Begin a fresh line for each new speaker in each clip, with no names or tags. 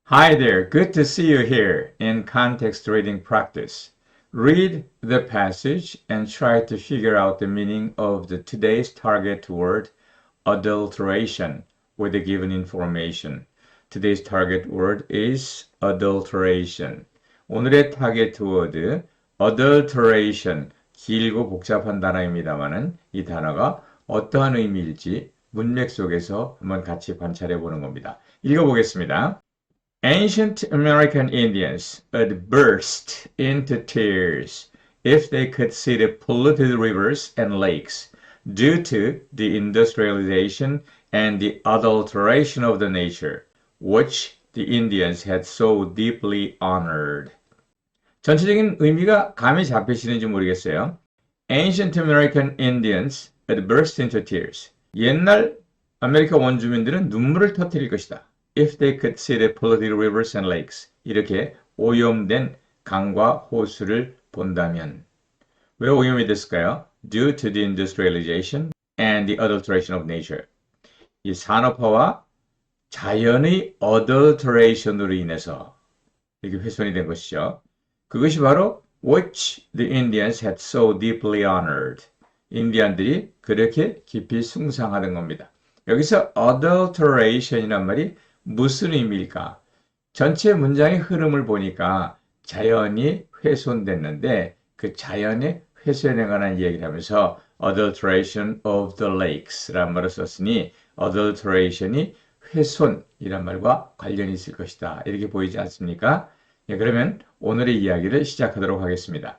Hi there, good to see you here in context reading practice. Read the passage and try to figure out the meaning of the today's target word adulteration with the given information. Today's target word is adulteration. 오늘의 타겟 워드 adulteration 길고 복잡한 단어입니다만은 이 단어가 어떠한 의미일지 문맥 속에서 한번 같이 관찰해 보는 겁니다. 읽어보겠습니다. Ancient American Indians would burst into tears if they could see the polluted rivers and lakes due to the industrialization and the adulteration of the nature, which the Indians had so deeply honored. 전체적인 의미가 감이 잡히시는지 모르겠어요. Ancient American Indians would burst into tears. 옛날 아메리카 원주민들은 눈물을 터뜨릴 것이다. If they could see the polluted rivers and lakes. 이렇게 오염된 강과 호수를 본다면. 왜 오염이 됐을까요? Due to the industrialization and the adulteration of nature. 이 산업화와 자연의 adulteration으로 인해서 이렇게 훼손이 된 것이죠. 그것이 바로 which the Indians had so deeply honored. 인디안들이 그렇게 깊이 숭상하던 겁니다. 여기서 adulteration이란 말이 무슨 의미일까? 전체 문장의 흐름을 보니까 자연이 훼손됐는데 그 자연의 훼손에 관한 이야기를 하면서 adulteration of the lakes라는 말을 썼으니 adulteration이 훼손이란 말과 관련이 있을 것이다. 이렇게 보이지 않습니까? 예, 그러면 오늘의 이야기를 시작하도록 하겠습니다.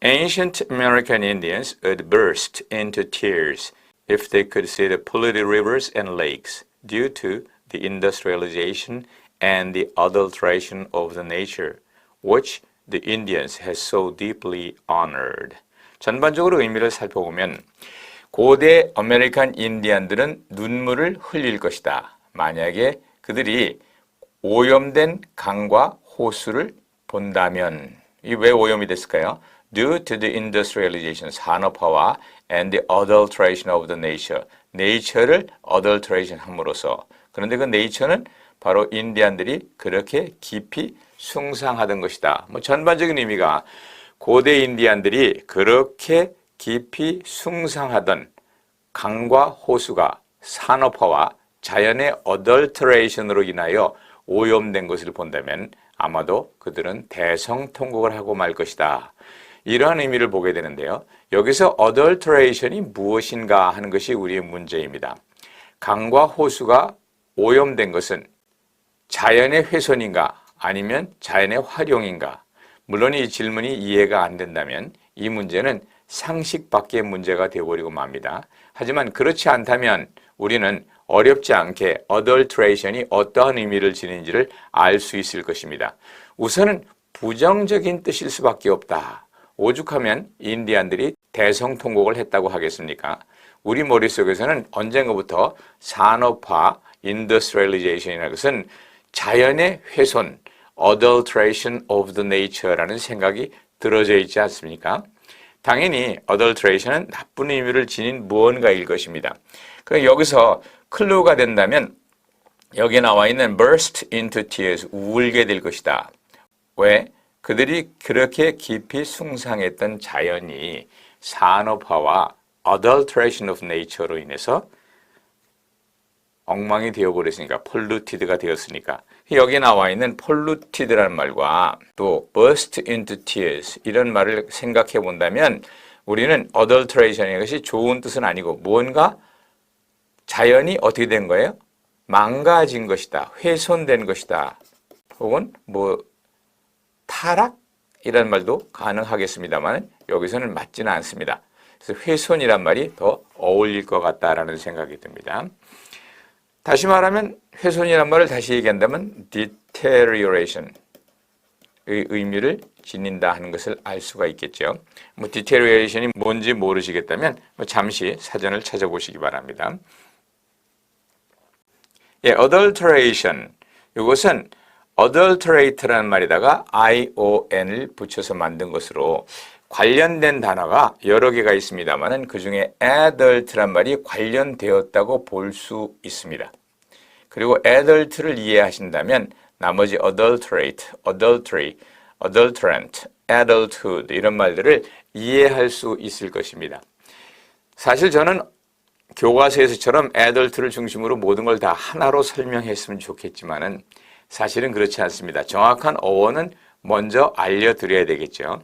Ancient American Indians would burst into tears if they could see the polluted rivers and lakes due to the industrialization and the adulteration of the nature, which the Indians had so deeply honored. 전반적으로 의미를 살펴보면 고대 아메리칸 인디안들은 눈물을 흘릴 것이다. 만약에 그들이 오염된 강과 호수를 본다면 이 왜 오염이 됐을까요? Due to the industrialization, 산업화와 and the adulteration of the nature, nature를 adulteration 함으로써. 그런데 그 nature는 바로 인디안들이 그렇게 깊이 숭상하던 것이다. 전반적인 의미가 고대 인디안들이 그렇게 깊이 숭상하던 강과 호수가 산업화와 자연의 adulteration으로 인하여 오염된 것을 본다면 아마도 그들은 대성통곡을 하고 말 것이다. 이러한 의미를 보게 되는데요. 여기서 adulteration이 무엇인가 하는 것이 우리의 문제입니다. 강과 호수가 오염된 것은 자연의 훼손인가 아니면 자연의 활용인가? 물론 이 질문이 이해가 안 된다면 이 문제는 상식 밖의 문제가 되어버리고 맙니다. 하지만 그렇지 않다면 우리는 어렵지 않게 adulteration이 어떠한 의미를 지니는지를 알 수 있을 것입니다. 우선은 부정적인 뜻일 수밖에 없다. 오죽하면 인디안들이 대성통곡을 했다고 하겠습니까? 우리 머릿속에서는 언젠가부터 산업화, industrialization이라는 것은 자연의 훼손, adulteration of the nature라는 생각이 들어져 있지 않습니까? 당연히 adulteration은 나쁜 의미를 지닌 무언가일 것입니다. 그럼 여기서 클루가 된다면 여기에 나와 있는 burst into tears, 울게 될 것이다. 왜? 그들이 그렇게 깊이 숭상했던 자연이 산업화와 adulteration of nature로 인해서 엉망이 되어버렸으니까, polluted가 되었으니까. 여기에 나와 있는 polluted라는 말과 또 burst into tears 이런 말을 생각해 본다면 우리는 adulteration의 것이 좋은 뜻은 아니고 무언가 자연이 어떻게 된 거예요? 망가진 것이다. 훼손된 것이다. 혹은 타락이라는 말도 가능하겠습니다만 여기서는 맞지는 않습니다. 그래서 훼손이란 말이 더 어울릴 것 같다라는 생각이 듭니다. 다시 말하면 훼손이란 말을 다시 얘기한다면 deterioration의 의미를 지닌다 하는 것을 알 수가 있겠죠. deterioration이 뭔지 모르시겠다면 잠시 사전을 찾아보시기 바랍니다. 예, adulteration. 이것은 adulterate라는 말에다가 ION을 붙여서 만든 것으로 관련된 단어가 여러 개가 있습니다만 그 중에 adult란 말이 관련되었다고 볼 수 있습니다. 그리고 adult를 이해하신다면 나머지 adulterate, adultery, adulterant, adulthood 이런 말들을 이해할 수 있을 것입니다. 사실 저는 교과서에서처럼 adult를 중심으로 모든 걸 다 하나로 설명했으면 좋겠지만은 사실은 그렇지 않습니다. 정확한 어원은 먼저 알려드려야 되겠죠.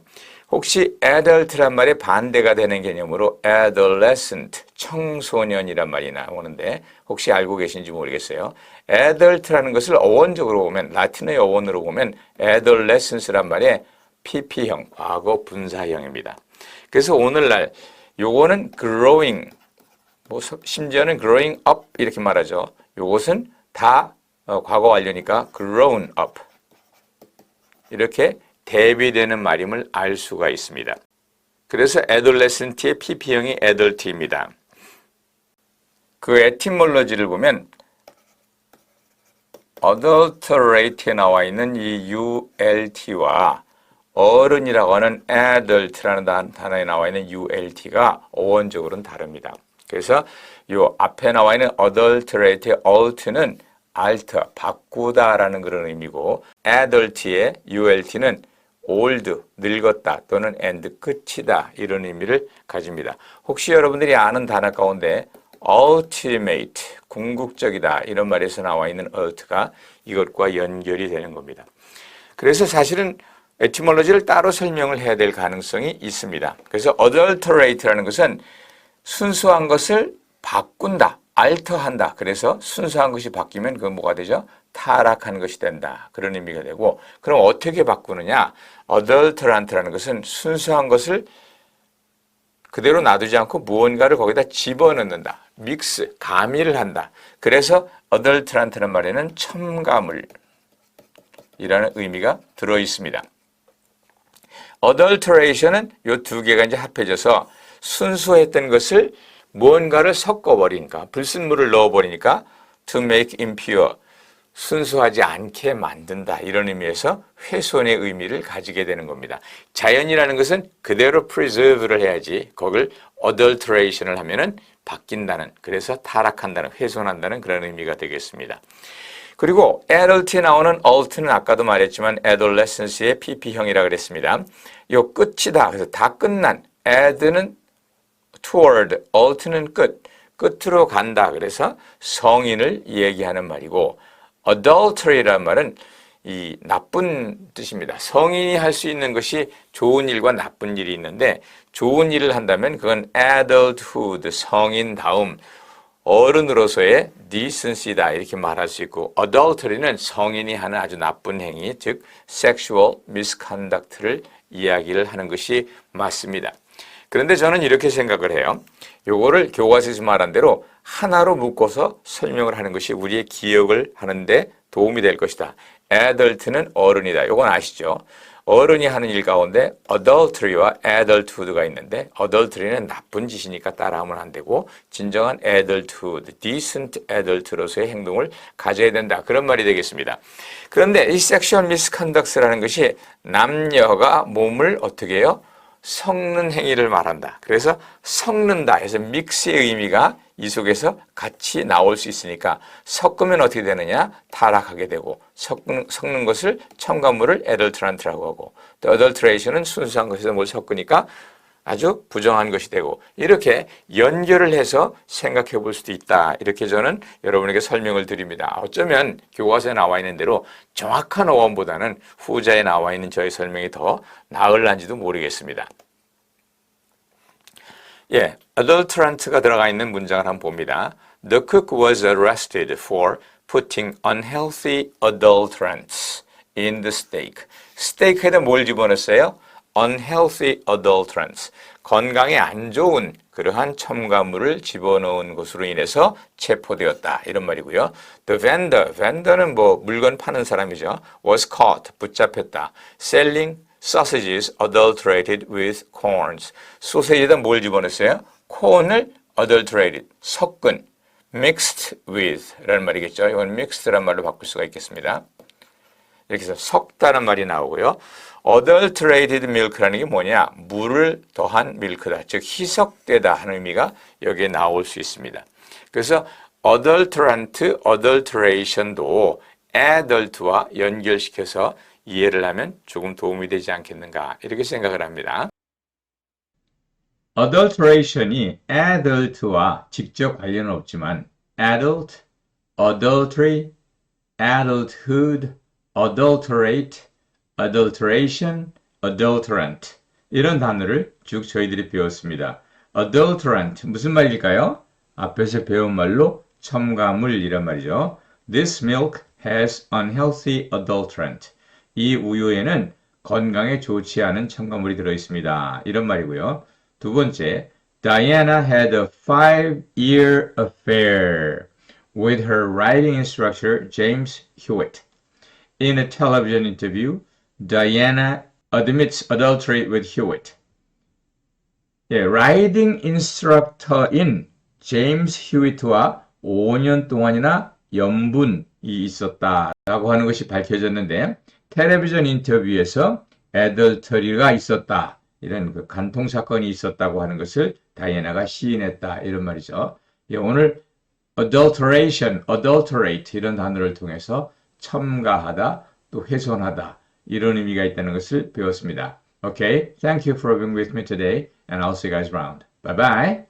혹시 adult란 말의 반대가 되는 개념으로 adolescent, 청소년이란 말이 나오는데 혹시 알고 계신지 모르겠어요. adult라는 것을 어원적으로 보면, 라틴어의 어원으로 보면 adolescence란 말의 PP형, 과거 분사형입니다. 그래서 오늘날 요거는 growing, 뭐 심지어는 growing up 이렇게 말하죠. 요것은 다 과거 완료니까 grown up 이렇게 대비되는 말임을 알 수가 있습니다. 그래서 adolescent의 PP형이 adult입니다. 그 에티몰로지를 보면 adulterate에 나와 있는 이 ult와 어른이라고 하는 adult라는 단어에 나와 있는 ult가 어원적으로는 다릅니다. 그래서 이 앞에 나와 있는 adulterate의 alt는 alter, 바꾸다라는 그런 의미고 adult의 ult는 old, 늙었다 또는 end, 끝이다 이런 의미를 가집니다. 혹시 여러분들이 아는 단어 가운데 ultimate, 궁극적이다 이런 말에서 나와 있는 alt가 이것과 연결이 되는 겁니다. 그래서 사실은 에티몰로지를 따로 설명을 해야 될 가능성이 있습니다. 그래서 adulterate라는 것은 순수한 것을 바꾼다, 알터한다. 그래서 순수한 것이 바뀌면 그건 뭐가 되죠? 타락한 것이 된다. 그런 의미가 되고 그럼 어떻게 바꾸느냐? adulterant라는 것은 순수한 것을 그대로 놔두지 않고 무언가를 거기다 집어넣는다. 믹스, 가미를 한다. 그래서 adulterant라는 말에는 첨가물이라는 의미가 들어 있습니다. adulteration은 이 두 개가 이제 합해져서 순수했던 것을 무언가를 섞어버리니까, 불순물을 넣어버리니까 to make impure, 순수하지 않게 만든다. 이런 의미에서 훼손의 의미를 가지게 되는 겁니다. 자연이라는 것은 그대로 preserve를 해야지 그걸 adulteration을 하면은 바뀐다는, 그래서 타락한다는, 훼손한다는 그런 의미가 되겠습니다. 그리고 adult에 나오는 alt는 아까도 말했지만 adolescence의 PP형이라고 그랬습니다. 요 끝이다. 그래서 다 끝난, add는 toward, alt는 끝, 끝으로 간다. 그래서 성인을 얘기하는 말이고 adultery라는 말은 이 나쁜 뜻입니다. 성인이 할 수 있는 것이 좋은 일과 나쁜 일이 있는데 좋은 일을 한다면 그건 adulthood, 성인다움, 어른으로서의 decency다 이렇게 말할 수 있고 adultery는 성인이 하는 아주 나쁜 행위, 즉 sexual misconduct를 이야기를 하는 것이 맞습니다. 그런데 저는 이렇게 생각을 해요. 요거를 교과서에서 말한 대로 하나로 묶어서 설명을 하는 것이 우리의 기억을 하는데 도움이 될 것이다. adult는 어른이다. 요건 아시죠? 어른이 하는 일 가운데 adultery와 adulthood가 있는데 adultery는 나쁜 짓이니까 따라하면 안 되고 진정한 adulthood, decent adult로서의 행동을 가져야 된다. 그런 말이 되겠습니다. 그런데 이 sexual misconduct라는 것이 남녀가 몸을 어떻게 해요? 섞는 행위를 말한다. 그래서 섞는다 해서 믹스의 의미가 이 속에서 같이 나올 수 있으니까 섞으면 어떻게 되느냐? 타락하게 되고 섞는 것을 첨가물을 adulterant라고 하고 또 adulteration은 순수한 것에서 뭘 섞으니까 아주 부정한 것이 되고 이렇게 연결을 해서 생각해 볼 수도 있다. 이렇게 저는 여러분에게 설명을 드립니다. 어쩌면 교과서에 나와 있는 대로 정확한 어원보다는 후자에 나와 있는 저의 설명이 더 나을란지도 모르겠습니다. 예, adulterant가 들어가 있는 문장을 한번 봅니다. The cook was arrested for putting unhealthy adulterants in the steak. 스테이크에다 뭘 집어넣었어요? unhealthy adulterants. 건강에 안 좋은 그러한 첨가물을 집어넣은 것으로 인해서 체포되었다. 이런 말이고요. The vendor는 뭐 물건 파는 사람이죠. was caught, 붙잡혔다. selling sausages adulterated with corns. 소세지에다 뭘 집어넣었어요? 콘을 adulterated, 섞은, mixed with 라는 말이겠죠. 이건 mixed라는 말로 바꿀 수가 있겠습니다. 이렇게 해서 섞다는 말이 나오고요. adulterated milk라는 게 뭐냐? 물을 더한 밀크다. 즉 희석되다 하는 의미가 여기에 나올 수 있습니다. 그래서 adulterant, adulteration도 adult와 연결시켜서 이해를 하면 조금 도움이 되지 않겠는가 이렇게 생각을 합니다.
adulteration이 adult와 직접 관련은 없지만 adult, adultery, adulthood, adulterate, adulteration, adulterant 이런 단어를 쭉 저희들이 배웠습니다. adulterant 무슨 말일까요? 앞에서 배운 말로 첨가물이란 말이죠. This milk has unhealthy adulterant. 이 우유에는 건강에 좋지 않은 첨가물이 들어있습니다. 이런 말이고요. 두 번째, Diana had a 5-year affair with her writing instructor James Hewitt. In a television interview, Diana admits adultery with Hewitt. 예, 라이딩 인스트럭터인 제임스 휴이트와 5년 동안이나 연분이 있었다라고 하는 것이 밝혀졌는데 텔레비전 인터뷰에서 애덜터리가 있었다. 이런 그 간통 사건이 있었다고 하는 것을 다이애나가 시인했다. 이런 말이죠. 예, 오늘 adulteration, adulterate 이런 단어를 통해서 첨가하다, 또 훼손하다 이런 의미가 있다는 것을 배웠습니다. Okay, thank you for being with me today and I'll see you guys around. Bye bye.